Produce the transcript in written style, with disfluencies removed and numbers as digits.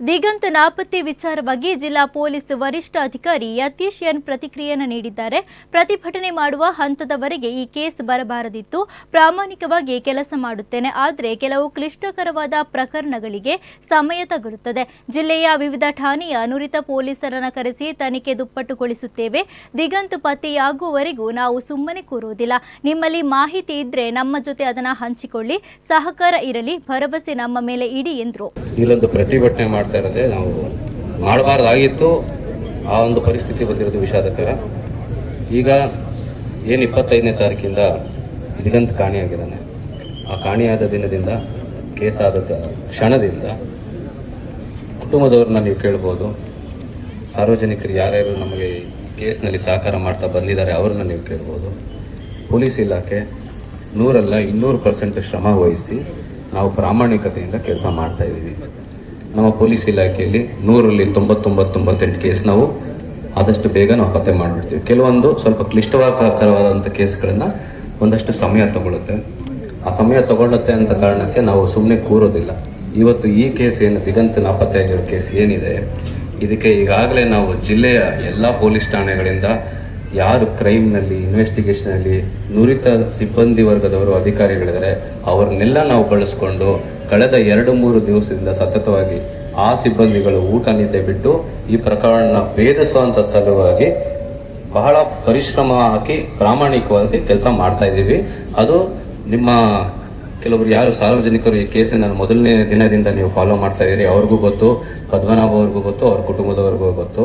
ದಿಗಂತ್ ನಾಪತ್ತೆ ವಿಚಾರವಾಗಿ ಜಿಲ್ಲಾ ಪೊಲೀಸ್ ವರಿಷ್ಠ ಅಧಿಕಾರಿ ಯತೀಶ್ ಎನ್ ಪ್ರತಿಕ್ರಿಯೆಯನ್ನು ನೀಡಿದ್ದಾರೆ. ಪ್ರತಿಭಟನೆ ಮಾಡುವ ಹಂತದವರೆಗೆ ಈ ಕೇಸ್ ಬರಬಾರದಿತ್ತು. ಪ್ರಾಮಾಣಿಕವಾಗಿ ಕೆಲಸ ಮಾಡುತ್ತೇನೆ. ಆದರೆ ಕೆಲವು ಕ್ಲಿಷ್ಟಕರವಾದ ಪ್ರಕರಣಗಳಿಗೆ ಸಮಯ ತಗುಲುತ್ತದೆ. ಜಿಲ್ಲೆಯ ವಿವಿಧ ಠಾಣೆಯ ನುರಿತ ಪೊಲೀಸರನ್ನು ಕರೆಸಿ ತನಿಖೆ ದುಪ್ಪಟ್ಟುಗೊಳಿಸುತ್ತೇವೆ. ದಿಗಂತ್ ಪತ್ತೆಯಾಗುವವರೆಗೂ ನಾವು ಸುಮ್ಮನೆ ಕೂರುವುದಿಲ್ಲ. ನಿಮ್ಮಲ್ಲಿ ಮಾಹಿತಿ ಇದ್ರೆ ನಮ್ಮ ಜೊತೆ ಅದನ್ನು ಹಂಚಿಕೊಳ್ಳಿ. ಸಹಕಾರ ಇರಲಿ. ಭರವಸೆ ನಮ್ಮ ಮೇಲೆ ಇಡಿ ಎಂದರು. ಇಲ್ಲೊಂದು ಪ್ರತಿಭಟನೆ ಮಾಡ್ತಾ ಇರೋದೇ ನಾವು ಮಾಡಬಾರ್ದಾಗಿತ್ತು. ಆ ಒಂದು ಪರಿಸ್ಥಿತಿ ಬಂದಿರೋದು ವಿಷಾದಕರ. ಈಗ ಏನು 25ನೇ ತಾರೀಕಿಂದ ದಿಗಂತ್ ಕಾಣೆಯಾಗಿದ್ದಾನೆ. ಆ ಕಾಣೆಯಾದ ದಿನದಿಂದ ಕೇಸಾದ ಕ್ಷಣದಿಂದ ಕುಟುಂಬದವ್ರನ್ನ ನೀವು ಕೇಳ್ಬೋದು. ಸಾರ್ವಜನಿಕರು ಯಾರ್ಯಾರು ನಮಗೆ ಕೇಸ್ನಲ್ಲಿ ಸಹಕಾರ ಮಾಡ್ತಾ ಬಂದಿದ್ದಾರೆ ಅವ್ರನ್ನ ನೀವು ಕೇಳ್ಬೋದು. ಪೊಲೀಸ್ ಇಲಾಖೆ 100 ಅಲ್ಲ 200% ಶ್ರಮ ವಹಿಸಿ ನಾವು ಪ್ರಾಮಾಣಿಕತೆಯಿಂದ ಕೆಲಸ ಮಾಡ್ತಾ ಇದ್ದೀವಿ. ನಮ್ಮ ಪೊಲೀಸ್ ಇಲಾಖೆಯಲ್ಲಿ 100ರಲ್ಲಿ 99 ಕೇಸ್ ನಾವು ಆದಷ್ಟು ಬೇಗ ನಾವು ಪತ್ತೆ ಮಾಡಿಬಿಡ್ತೀವಿ. ಕೆಲವೊಂದು ಸ್ವಲ್ಪ ಕ್ಲಿಷ್ಟಕರವಾದಂಥ ಕೇಸ್ಗಳನ್ನು ಒಂದಷ್ಟು ಸಮಯ ತಗೊಳುತ್ತೆ. ಆ ಸಮಯ ತಗೊಳ್ಳುತ್ತೆ ಅಂತ ಕಾರಣಕ್ಕೆ ನಾವು ಸುಮ್ಮನೆ ಕೂರೋದಿಲ್ಲ. ಇವತ್ತು ಈ ಕೇಸ್ ಏನು ದಿಗಂತ್ ನಾಪತ್ತೆ ಆಗಿರೋ ಕೇಸ್ ಏನಿದೆ, ಇದಕ್ಕೆ ಈಗಾಗಲೇ ನಾವು ಜಿಲ್ಲೆಯ ಎಲ್ಲ ಪೊಲೀಸ್ ಠಾಣೆಗಳಿಂದ ಯಾರು ಕ್ರೈಮ್ನಲ್ಲಿ ಇನ್ವೆಸ್ಟಿಗೇಷನಲ್ಲಿ ನುರಿತ ಸಿಬ್ಬಂದಿ ವರ್ಗದವರು ಅಧಿಕಾರಿಗಳಿದ್ದಾರೆ ಅವ್ರನ್ನೆಲ್ಲ ನಾವು ಬಳಸ್ಕೊಂಡು ಕಳೆದ 2-3 ದಿವಸದಿಂದ ಸತತವಾಗಿ ಆ ಸಿಬ್ಬಂದಿಗಳು ಊಟ ನಿದ್ದೆ ಬಿಟ್ಟು ಈ ಪ್ರಕರಣ ಭೇದಿಸುವಂತ ಸಲುವಾಗಿ ಬಹಳ ಪರಿಶ್ರಮ ಹಾಕಿ ಪ್ರಾಮಾಣಿಕವಾಗಿ ಕೆಲಸ ಮಾಡ್ತಾ ಇದ್ದೀವಿ. ಅದು ನಿಮ್ಮ ಕೆಲವರು ಯಾರು ಸಾರ್ವಜನಿಕರು ಈ ಕೇಸಿನ ಮೊದಲನೇ ದಿನದಿಂದ ನೀವು ಫಾಲೋ ಮಾಡ್ತಾ ಇದ್ದೀರಿ ಅವ್ರಿಗೂ ಗೊತ್ತು, ಪದ್ಮನಾಭ ಅವ್ರಿಗೂ ಗೊತ್ತು, ಅವ್ರ ಕುಟುಂಬದವ್ರಿಗೂ ಗೊತ್ತು.